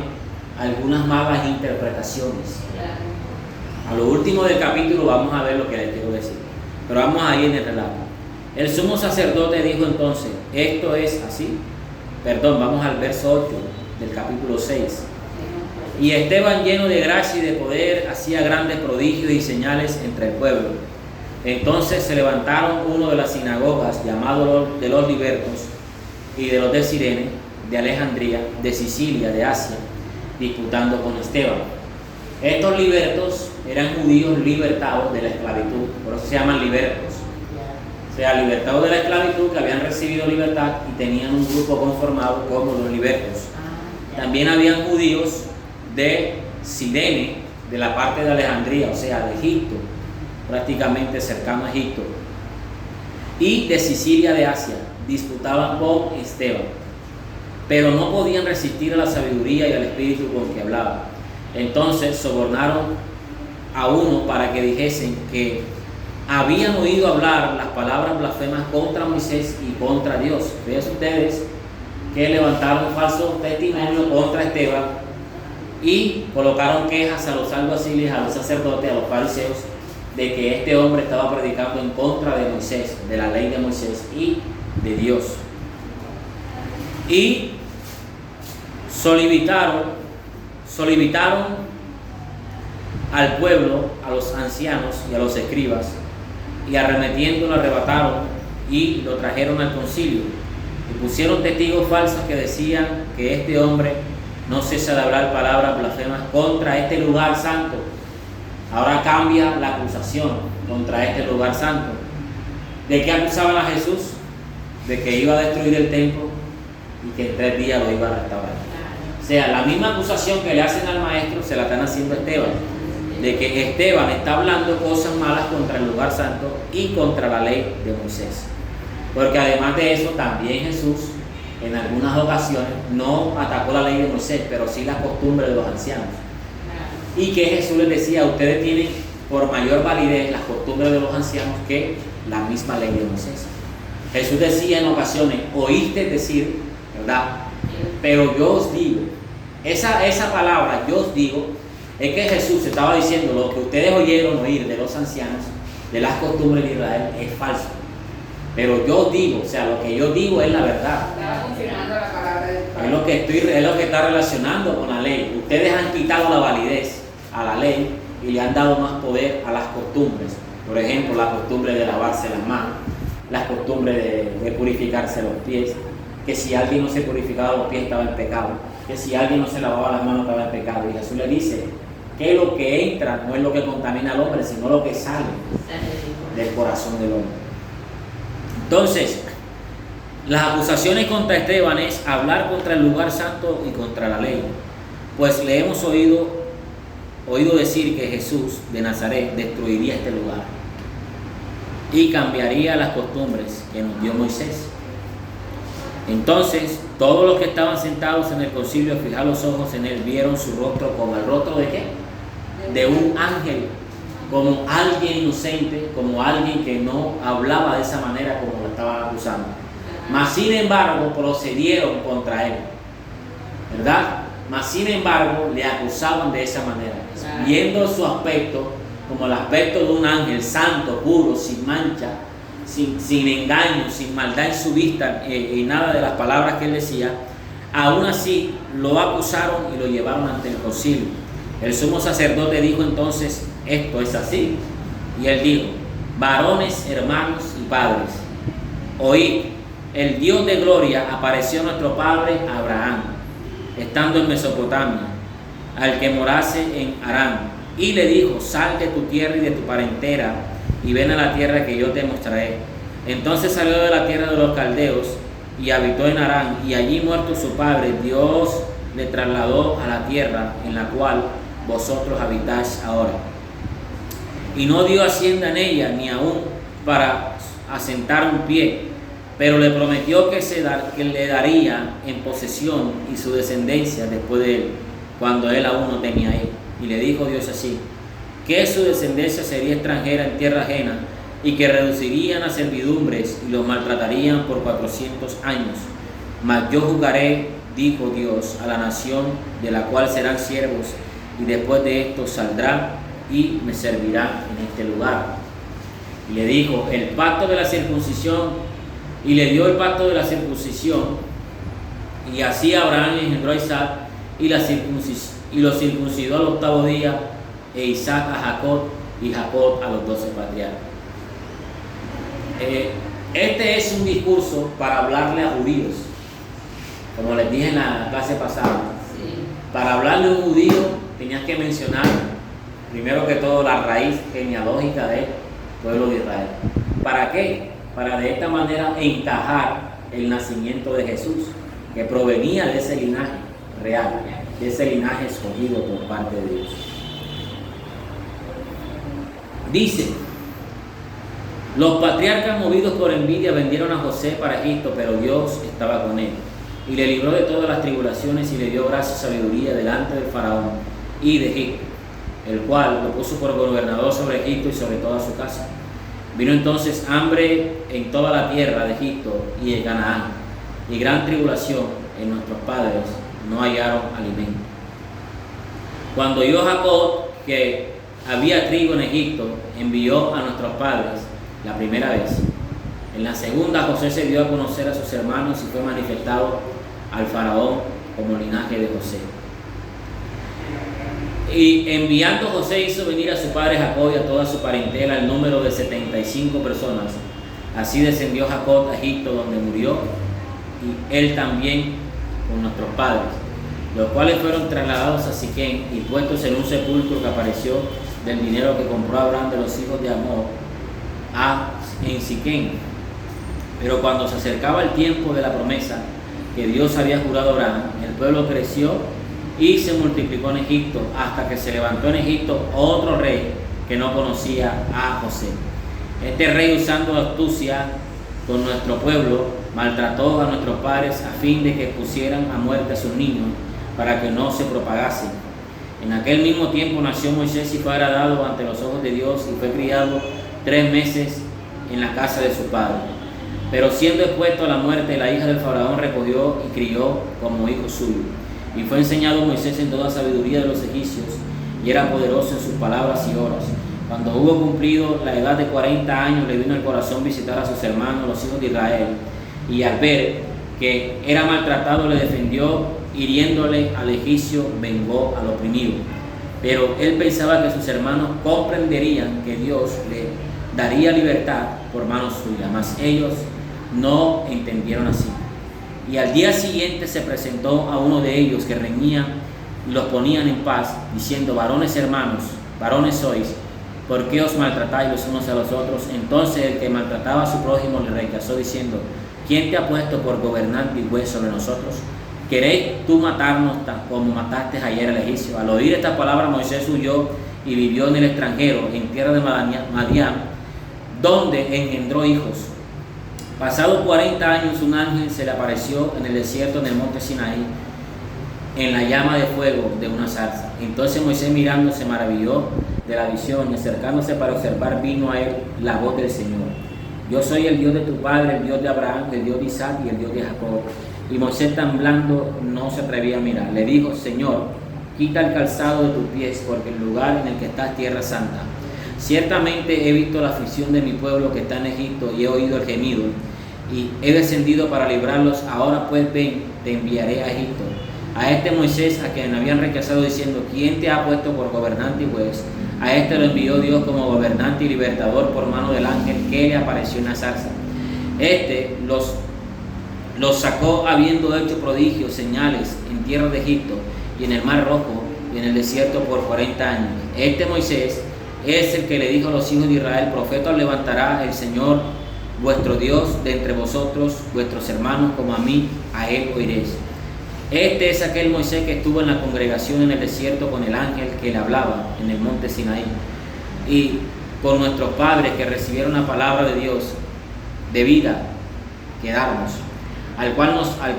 [SPEAKER 1] algunas malas interpretaciones. A lo último del capítulo vamos a ver lo que les quiero decir. Pero vamos ahí en el relato. El sumo sacerdote dijo entonces, esto es así. Perdón, vamos al verso 8 del capítulo 6. Y Esteban, lleno de gracia y de poder, hacía grandes prodigios y señales entre el pueblo. Entonces se levantaron uno de las sinagogas, llamado de los libertos, y de los de Cirene, de Alejandría, de Sicilia, de Asia, disputando con Esteban. Estos libertos eran judíos libertados de la esclavitud, por eso se llaman libertos. O sea, libertados de la esclavitud, que habían recibido libertad y tenían un grupo conformado como los libertos. También habían judíos de Cirene, de la parte de Alejandría, o sea, de Egipto, prácticamente cercano a Egipto, y de Sicilia, de Asia, disputaban con Esteban, pero no podían resistir a la sabiduría y al espíritu con que hablaba. Entonces sobornaron a uno para que dijesen que habían oído hablar las palabras blasfemas contra Moisés y contra Dios. Fíjense ustedes que levantaron falso testimonio contra Esteban y colocaron quejas a los alguaciles, a los sacerdotes, a los fariseos, de que este hombre estaba predicando en contra de Moisés, de la ley de Moisés y de Dios. Y solicitaron al pueblo, a los ancianos y a los escribas, y arremetiendo lo arrebataron y lo trajeron al concilio, y pusieron testigos falsos que decían que este hombre no cesa de hablar palabras blasfemas contra este lugar santo. Ahora cambia la acusación contra este lugar santo. ¿De qué acusaban a Jesús? De que iba a destruir el templo y que en 3 días lo iba a restaurar. O sea, la misma acusación que le hacen al maestro se la están haciendo a Esteban, de que Esteban está hablando cosas malas contra el lugar santo y contra la ley de Moisés. Porque además de eso, también Jesús en algunas ocasiones no atacó la ley de Moisés, pero sí la costumbre de los ancianos. y que Jesús les decía: ustedes tienen por mayor validez las costumbres de los ancianos que la misma ley de Moisés. Jesús decía en ocasiones: oíste decir, ¿verdad? Pero yo os digo. Esa palabra, yo os digo, es que Jesús estaba diciendo: lo que ustedes oyeron oír de los ancianos, de las costumbres de Israel, es falso. Pero yo os digo, o sea, lo que yo digo es la verdad.
[SPEAKER 3] Estaba confirmando la palabra del Padre.
[SPEAKER 1] Es lo que está relacionando con la ley. Ustedes han quitado la validez a la ley y le han dado más poder a las costumbres. Por ejemplo, la costumbre de lavarse las manos, la costumbre de purificarse los pies, que si alguien no se purificaba los pies estaba en pecado, que si alguien no se lavaba las manos estaba en pecado. Y Jesús le dice que lo que entra no es lo que contamina al hombre, sino lo que sale del corazón del hombre. Entonces, las acusaciones contra Esteban es hablar contra el lugar santo y contra la ley, pues le hemos oído decir que Jesús de Nazaret destruiría este lugar y cambiaría las costumbres que nos dio Moisés. Entonces, todos los que estaban sentados en el concilio, fijar los ojos en él, vieron su rostro como el rostro de ¿qué? De un ángel, como alguien inocente, como alguien que no hablaba de esa manera como lo estaban acusando. Mas sin embargo procedieron contra él, ¿verdad? Mas sin embargo le acusaban de esa manera, viendo su aspecto como el aspecto de un ángel santo, puro, sin mancha, sin engaño, sin maldad en su vista, y nada de las palabras que él decía. Aún así lo acusaron y lo llevaron ante el concilio. El sumo sacerdote dijo entonces: esto es así. Y él dijo: varones, hermanos y padres, oíd, el Dios de gloria apareció a nuestro padre Abraham, estando en Mesopotamia, al que morase en Harán, y le dijo: sal de tu tierra y de tu parentela, y ven a la tierra que yo te mostraré. Entonces salió de la tierra de los caldeos y habitó en Harán, y allí muerto su padre, Dios le trasladó a la tierra en la cual vosotros habitáis ahora. Y no dio hacienda en ella, ni aún para asentar un pie, pero le prometió que le daría en posesión y su descendencia después de él, cuando él aún no tenía hijos. Y le dijo Dios así: que su descendencia sería extranjera en tierra ajena, y que reducirían a servidumbres y los maltratarían por 400 años. Mas yo juzgaré, dijo Dios, a la nación de la cual serán siervos, y después de esto saldrá y me servirá en este lugar. Y le dijo: el pacto de la circuncisión, y le dio el pacto de la circuncisión, y así Abraham engendró a Isaac, y lo circuncidó al 8º día, e Isaac a Jacob, y Jacob a los 12 patriarcas. Este es un discurso para hablarle a judíos, como les dije en la clase pasada.
[SPEAKER 2] Sí.
[SPEAKER 1] Para hablarle a un judío tenías que mencionar primero que todo la raíz genealógica del pueblo de Israel. ¿Para qué? Para de esta manera encajar el nacimiento de Jesús, que provenía de ese linaje real, de ese linaje escogido por parte de Dios. Dice: los patriarcas, movidos por envidia, vendieron a José para Egipto, pero Dios estaba con él y le libró de todas las tribulaciones y le dio gracia y sabiduría delante del faraón y de Egipto, el cual lo puso por gobernador sobre Egipto y sobre toda su casa. Vino entonces hambre en toda la tierra de Egipto y de Canaán, y gran tribulación en nuestros padres, no hallaron alimento. Cuando oyó Jacob que había trigo en Egipto, envió a nuestros padres la primera vez. En la segunda, José se dio a conocer a sus hermanos y fue manifestado al faraón como linaje de José. Y enviando José hizo venir a su padre Jacob y a toda su parentela, el número de 75 personas. Así descendió Jacob a Egipto, donde murió, y él también con nuestros padres, los cuales fueron trasladados a Siquem y puestos en un sepulcro que apareció del dinero que compró Abraham de los hijos de Hamor en Siquem. Pero cuando se acercaba el tiempo de la promesa que Dios había jurado a Abraham, el pueblo creció y se multiplicó en Egipto, hasta que se levantó en Egipto otro rey que no conocía a José. Este rey, usando astucia con nuestro pueblo, maltrató a nuestros padres a fin de que pusieran a muerte a sus niños para que no se propagasen. En aquel mismo tiempo nació Moisés y fue agradado ante los ojos de Dios y fue criado 3 meses en la casa de su padre. Pero siendo expuesto a la muerte, la hija del faraón recogió y crió como hijo suyo. Y fue enseñado Moisés en toda sabiduría de los egipcios, y era poderoso en sus palabras y obras. Cuando hubo cumplido la edad de 40 años, le vino al corazón visitar a sus hermanos, los hijos de Israel, y al ver que era maltratado, le defendió, hiriéndole al egipcio, vengó al oprimido. Pero él pensaba que sus hermanos comprenderían que Dios le daría libertad por mano suya, mas ellos no entendieron así. Y al día siguiente se presentó a uno de ellos que reñían y los ponían en paz, diciendo: varones hermanos, varones sois, ¿por qué os maltratáis los unos a los otros? Entonces el que maltrataba a su prójimo le rechazó, diciendo: ¿quién te ha puesto por gobernante y juez sobre nosotros? ¿Queréis tú matarnos como mataste ayer al egipcio? Al oír esta palabra, Moisés huyó y vivió en el extranjero, en tierra de Madián, donde engendró hijos. Pasados 40 años, un ángel se le apareció en el desierto, en el monte Sinaí, en la llama de fuego de una zarza. Entonces Moisés, mirando, se maravilló de la visión, y acercándose para observar, vino a él la voz del Señor: yo soy el Dios de tu padre, el Dios de Abraham, el Dios de Isaac y el Dios de Jacob. Y Moisés, temblando, no se atrevía a mirar. Le dijo: Señor, quita el calzado de tus pies, porque el lugar en el que estás es tierra santa. Ciertamente he visto la aflicción de mi pueblo que está en Egipto, y he oído el gemido, y he descendido para librarlos. Ahora pues ven, te enviaré a Egipto. A este Moisés, a quien habían rechazado, diciendo: ¿quién te ha puesto por gobernante y juez? A este lo envió Dios como gobernante y libertador por mano del ángel que le apareció en la zarza. Este los sacó habiendo hecho prodigios, señales en tierra de Egipto y en el mar Rojo y en el desierto por 40 años. Este Moisés es el que le dijo a los hijos de Israel: profeta os levantará el Señor vuestro Dios de entre vosotros, vuestros hermanos, como a mí, a él oiréis. Este es aquel Moisés que estuvo en la congregación en el desierto con el ángel que le hablaba en el monte Sinaí, y con nuestros padres que recibieron la palabra de Dios de vida que darnos, al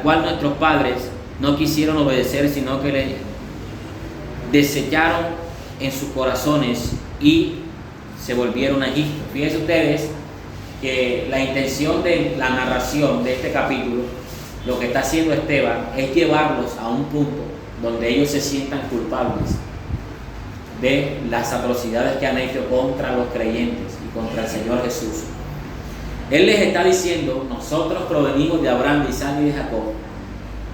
[SPEAKER 1] cual nuestros padres no quisieron obedecer, sino que le desecharon en sus corazones y se volvieron a Egipto. Fíjense ustedes que la intención de la narración de este capítulo, lo que está haciendo Esteban, es llevarlos a un punto donde ellos se sientan culpables de las atrocidades que han hecho contra los creyentes y contra el Señor Jesús. Él les está diciendo: nosotros provenimos de Abraham, de Isaac y de Jacob,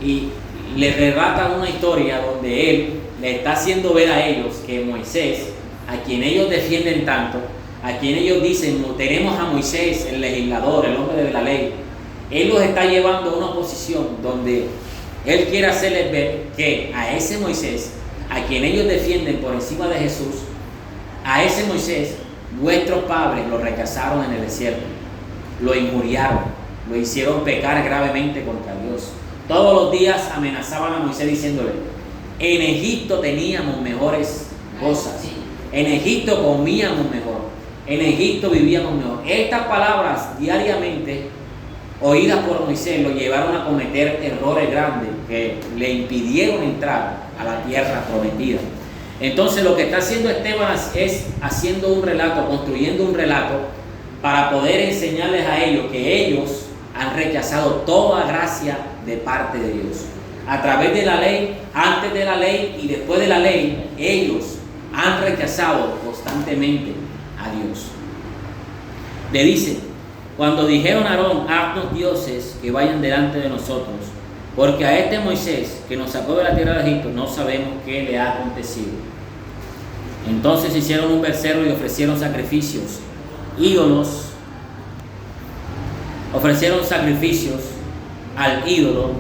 [SPEAKER 1] y les relata una historia donde él le está haciendo ver a ellos que Moisés, a quien ellos defienden tanto, a quien ellos dicen: tenemos a Moisés, el legislador, el hombre de la ley, él los está llevando a una posición donde él quiere hacerles ver que a ese Moisés, a quien ellos defienden por encima de Jesús, a ese Moisés, nuestros padres lo rechazaron en el desierto, lo injuriaron, lo hicieron pecar gravemente contra Dios. Todos los días amenazaban a Moisés diciéndole: en Egipto teníamos mejores cosas, en Egipto comíamos mejor, en Egipto vivíamos mejor. Estas palabras diariamente oídas por Moisés lo llevaron a cometer errores grandes que le impidieron entrar a la tierra prometida. Entonces lo que está haciendo Esteban es haciendo un relato, construyendo un relato para poder enseñarles a ellos que ellos han rechazado toda gracia de parte de Dios. A través de la ley, antes de la ley y después de la ley, ellos han rechazado constantemente a Dios. Le dice: cuando dijeron a Aarón: haznos dioses que vayan delante de nosotros, porque a este Moisés que nos sacó de la tierra de Egipto no sabemos qué le ha acontecido. Entonces hicieron un becerro y ofrecieron sacrificios, ídolos, ofrecieron sacrificios al ídolo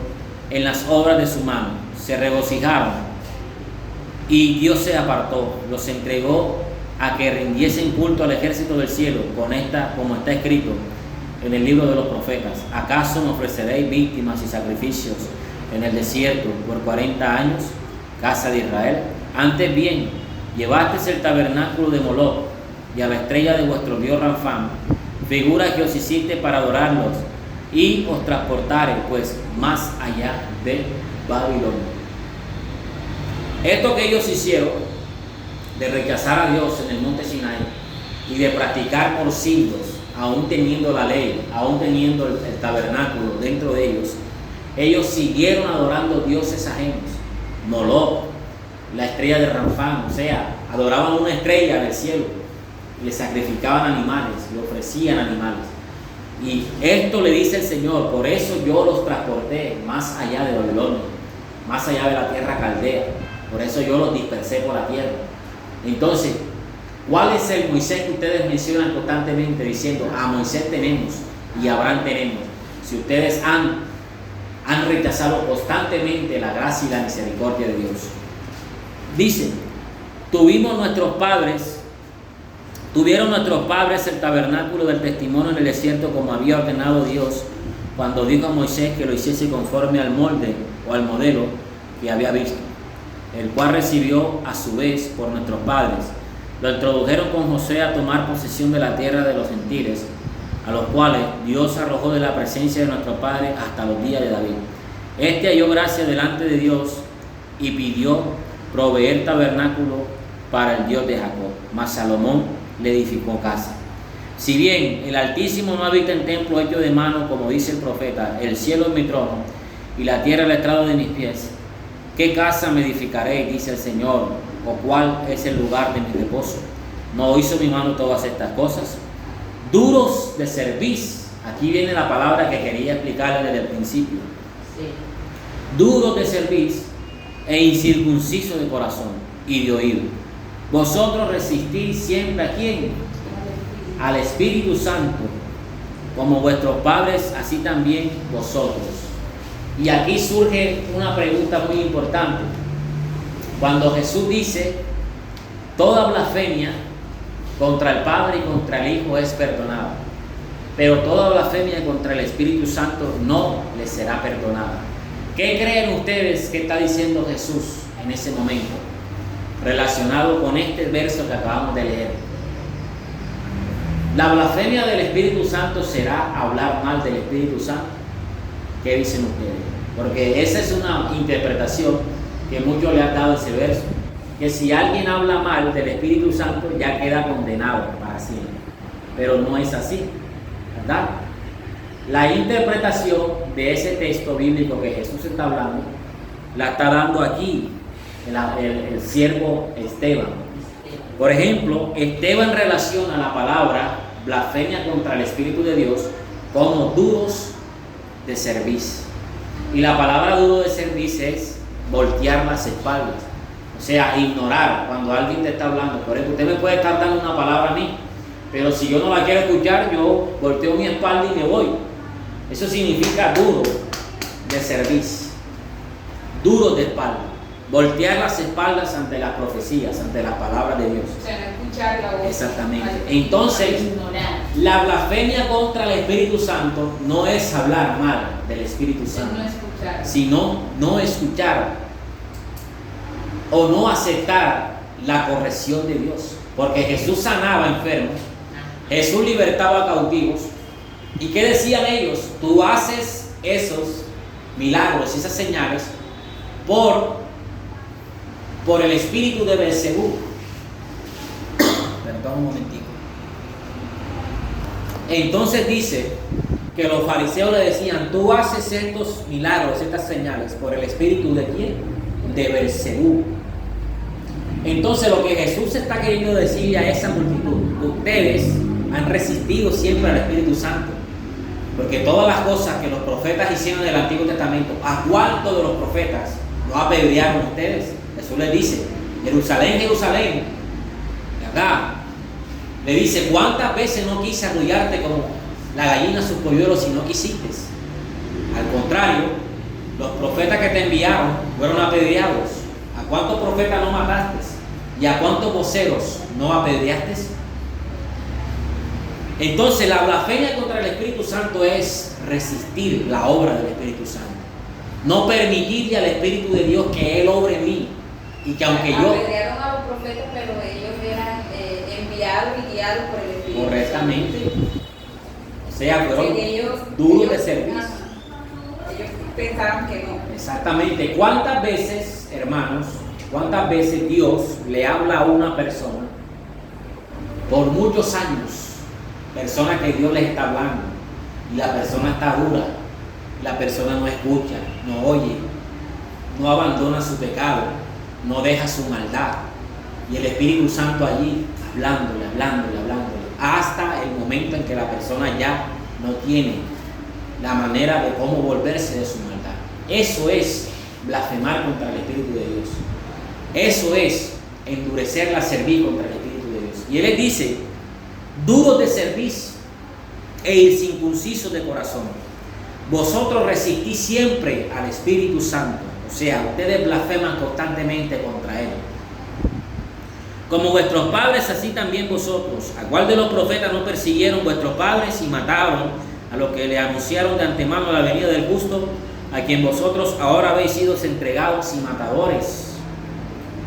[SPEAKER 1] en las obras de su mano. Se regocijaron y Dios se apartó, los entregó a que rindiesen culto al ejército del cielo, como está escrito en el libro de los profetas: ¿acaso me ofreceréis víctimas y sacrificios en el desierto por 40 años, casa de Israel? Antes bien, llevasteis el tabernáculo de Moloc y a la estrella de vuestro dios Ranfán, figura que os hiciste para adorarlos, y os transportareis pues más allá de Babilonia. Esto que ellos hicieron, de rechazar a Dios en el monte Sinai y de practicar por siglos, aún teniendo la ley, aún teniendo el tabernáculo dentro de ellos siguieron adorando dioses ajenos. Moloch, la estrella de Ranfán, o sea, adoraban una estrella del cielo y le sacrificaban animales, le ofrecían animales. Y esto le dice el Señor: por eso yo los transporté más allá de Babilonia, más allá de la tierra caldea, por eso yo los dispersé por la tierra. Entonces, ¿cuál es el Moisés que ustedes mencionan constantemente diciendo a Moisés tenemos y a Abraham tenemos? Si ustedes han rechazado constantemente la gracia y la misericordia de Dios. Dicen, tuvieron nuestros padres el tabernáculo del testimonio en el desierto, como había ordenado Dios, cuando dijo a Moisés que lo hiciese conforme al molde o al modelo que había visto, el cual recibió a su vez por nuestros padres. Lo introdujeron con Josué a tomar posesión de la tierra de los gentiles, a los cuales Dios arrojó de la presencia de nuestro padre hasta los días de David. Este halló gracia delante de Dios y pidió proveer tabernáculo para el Dios de Jacob, mas Salomón le edificó casa. Si bien el Altísimo no habita en templo hecho de mano, como dice el profeta, el cielo es mi trono y la tierra el estrado de mis pies, ¿qué casa me edificaré? Dice el Señor, o cuál es el lugar de mi reposo. ¿No hizo mi mano todas estas cosas? Duros de cerviz. Aquí viene la palabra que quería explicarles desde el principio.
[SPEAKER 2] Sí.
[SPEAKER 1] Duros de cerviz e incircuncisos de corazón y de oído. Vosotros resistís siempre ¿a quién? Al Espíritu Santo, como vuestros padres, así también vosotros. Y aquí surge una pregunta muy importante. Cuando Jesús dice, toda blasfemia contra el Padre y contra el Hijo es perdonada, pero toda blasfemia contra el Espíritu Santo no les será perdonada. ¿Qué creen ustedes que está diciendo Jesús en ese momento, relacionado con este verso que acabamos de leer? ¿La blasfemia del Espíritu Santo será hablar mal del Espíritu Santo? ¿Qué dicen ustedes? Porque esa es una interpretación que muchos le han dado a ese verso, que si alguien habla mal del Espíritu Santo ya queda condenado para siempre, pero no es así, ¿verdad? La interpretación de ese texto bíblico que Jesús está hablando la está dando aquí el siervo Esteban. Por ejemplo, Esteban relaciona la palabra blasfemia contra el Espíritu de Dios como duros de cerviz, y la palabra duro de cerviz es voltear las espaldas, o sea, ignorar cuando alguien te está hablando. Por ejemplo, usted me puede estar dando una palabra a mí, pero si yo no la quiero escuchar, yo volteo mi espalda y me voy. Eso significa duro de cerviz, duro de espalda, voltear las espaldas ante las profecías, ante las palabras de Dios.
[SPEAKER 3] O sea, no escuchar la voz.
[SPEAKER 1] Exactamente. Entonces, la blasfemia contra el Espíritu Santo no es hablar mal del Espíritu Santo,
[SPEAKER 3] No escuchar.
[SPEAKER 1] sino no escuchar o no aceptar la corrección de Dios. Porque Jesús sanaba enfermos, Jesús libertaba cautivos. ¿Y qué decían ellos? Tú haces esos milagros, esas señales, por el espíritu de Beelzebú. Perdón un momentico. Entonces dice que los fariseos le decían, tú haces estos milagros, estas señales, por el espíritu de ¿quién? De Beelzebú. Entonces lo que Jesús está queriendo decirle a esa multitud, ustedes han resistido siempre al Espíritu Santo, porque todas las cosas que los profetas hicieron en el Antiguo Testamento, ¿a cuántos de los profetas lo apedrearon ustedes? Jesús les dice, Jerusalén, Jerusalén, ¿verdad? Le dice, ¿cuántas veces no quise arrullarte como la gallina sus polluelos si no quisiste? Al contrario, los profetas que te enviaron fueron apedreados. ¿A cuántos profetas no mataste? ¿Y a cuántos voceros no apedreaste? Entonces la blasfemia contra el Espíritu Santo es resistir la obra del Espíritu Santo, no permitirle al Espíritu de Dios que Él obre en mí, y que aunque yo...
[SPEAKER 3] Apedrearon a los profetas, pero ellos eran enviados y guiados por el Espíritu.
[SPEAKER 1] Correctamente. O sea, fueron
[SPEAKER 3] ellos,
[SPEAKER 1] duros de servicio.
[SPEAKER 3] Ellos pensaban que no.
[SPEAKER 1] Exactamente. ¿Cuántas veces, hermanos, ¿Cuántas veces Dios le habla a una persona por muchos años? Persona que Dios le está hablando y la persona está dura, la persona no escucha, no oye, no abandona su pecado, no deja su maldad, y el Espíritu Santo allí hablándole, hasta el momento en que la persona ya no tiene la manera de cómo volverse de su maldad. Eso es blasfemar contra el Espíritu de Dios. Eso es endurecer la cerviz contra el Espíritu de Dios. Y Él les dice: duros de cerviz e incircuncisos de corazón, vosotros resistís siempre al Espíritu Santo. O sea, ustedes blasfeman constantemente contra Él. Como vuestros padres, así también vosotros. ¿A cuál de los profetas no persiguieron vuestros padres y mataron a los que le anunciaron de antemano la venida del justo, a quien vosotros ahora habéis sido entregados y matadores?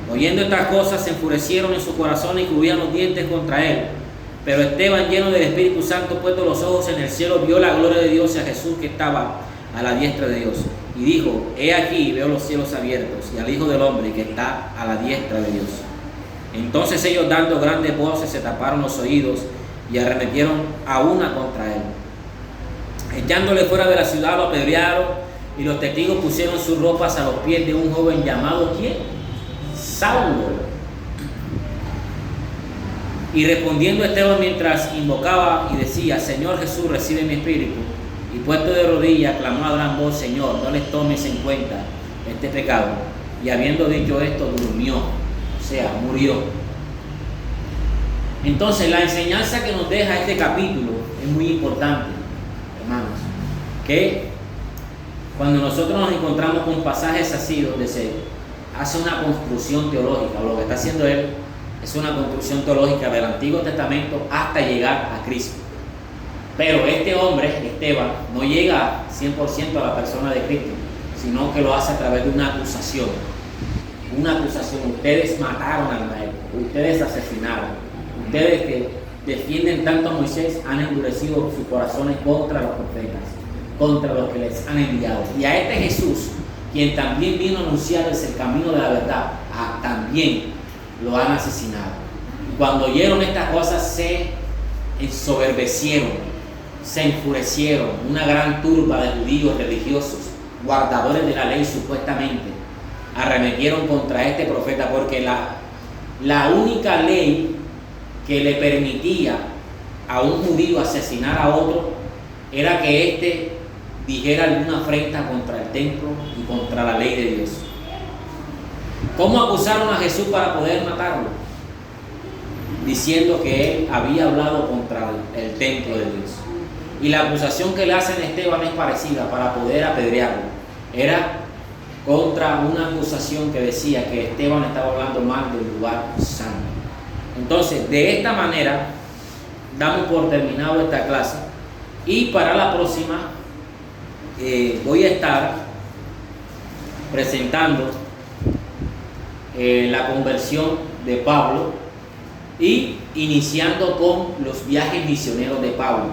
[SPEAKER 1] Oyendo estas cosas, se enfurecieron en su corazón y crujían los dientes contra él. Pero Esteban, lleno del Espíritu Santo, puesto los ojos en el cielo, vio la gloria de Dios y a Jesús que estaba a la diestra de Dios. Y dijo: he aquí, veo los cielos abiertos y al Hijo del Hombre que está a la diestra de Dios. Entonces ellos, dando grandes voces, se taparon los oídos y arremetieron a una contra él. Echándole fuera de la ciudad, lo apedrearon, y los testigos pusieron sus ropas a los pies de un joven llamado ¿quién? Saulo. Y respondiendo Esteban mientras invocaba y decía: Señor Jesús, recibe mi espíritu, y puesto de rodillas clamó a gran voz: Señor, no les tomes en cuenta este pecado. Y habiendo dicho esto, durmió, o sea, murió. Entonces la enseñanza que nos deja este capítulo es muy importante, hermanos, que cuando nosotros nos encontramos con pasajes así donde se hace una construcción teológica, o lo que está haciendo él es una construcción teológica del Antiguo Testamento hasta llegar a Cristo. Pero este hombre, Esteban, no llega 100% a la persona de Cristo, sino que lo hace a través de una acusación. Una acusación: ustedes mataron al maestro, ustedes asesinaron, ustedes que defienden tanto a Moisés han endurecido sus corazones contra los profetas, contra los que les han enviado. Y a este Jesús, quien también vino a anunciarles el camino de la verdad, también lo han asesinado. Y cuando oyeron estas cosas, se ensoberbecieron, se enfurecieron. Una gran turba de judíos religiosos, guardadores de la ley supuestamente, arremetieron contra este profeta, porque la única ley que le permitía a un judío asesinar a otro era que éste dijera alguna afrenta contra el templo y contra la ley de Dios. ¿Cómo acusaron a Jesús para poder matarlo? Diciendo que él había hablado contra el templo de Dios. Y la acusación que le hacen a Esteban es parecida, para poder apedrearlo. Era contra una acusación que decía que Esteban estaba hablando mal del lugar santo. Entonces, de esta manera damos por terminado esta clase, y para la próxima voy a estar presentando la conversión de Pablo y iniciando con los viajes misioneros de Pablo,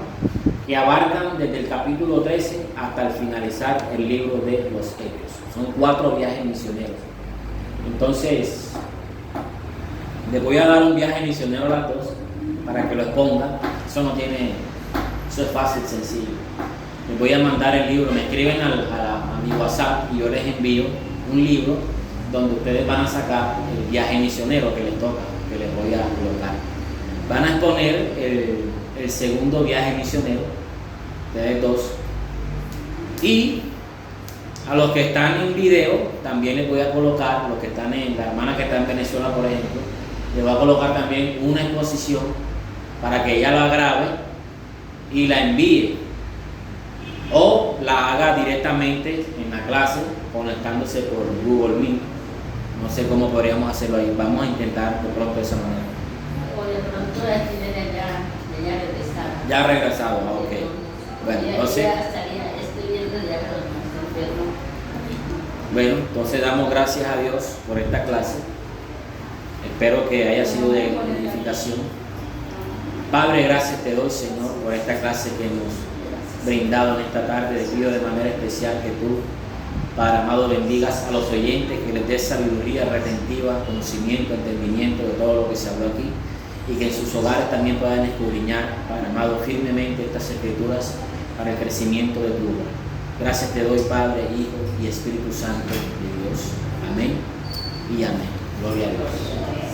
[SPEAKER 1] que abarcan desde el capítulo 13 hasta el finalizar el libro de los Hechos. Son 4 viajes misioneros. Entonces, les voy a dar un viaje misionero a las 2 para que lo expongan. Eso es fácil, sencillo. Les voy a mandar el libro, me escriben a mi WhatsApp y yo les envío un libro donde ustedes van a sacar el viaje misionero que les toca, que les voy a colocar. Van a exponer el segundo viaje misionero, ustedes 2. Y a los que están en video también les voy a colocar, los que están la hermana que está en Venezuela, por ejemplo, le voy a colocar también una exposición para que ella la grabe y la envíe, o la haga directamente en la clase conectándose por Google Meet. No sé cómo podríamos hacerlo ahí. Vamos a intentar de pronto de esa manera.
[SPEAKER 2] O de pronto ya regresado.
[SPEAKER 1] Ya regresado, ok. Bueno, entonces.
[SPEAKER 2] Ya estaría escribiendo ya, pero no enfermo.
[SPEAKER 1] Bueno, entonces damos gracias a Dios por esta clase. Espero que haya sido de edificación. Padre, gracias te doy, Señor, por esta clase que hemos brindado en esta tarde. Te pido de manera especial que tú Padre amado, bendigas a los oyentes, que les des sabiduría retentiva, conocimiento, entendimiento de todo lo que se habló aquí, y que en sus hogares también puedan escudriñar, Padre amado, firmemente estas escrituras para el crecimiento de tu obra. Gracias te doy, Padre, Hijo y Espíritu Santo de Dios. Amén y amén. Gloria a Dios.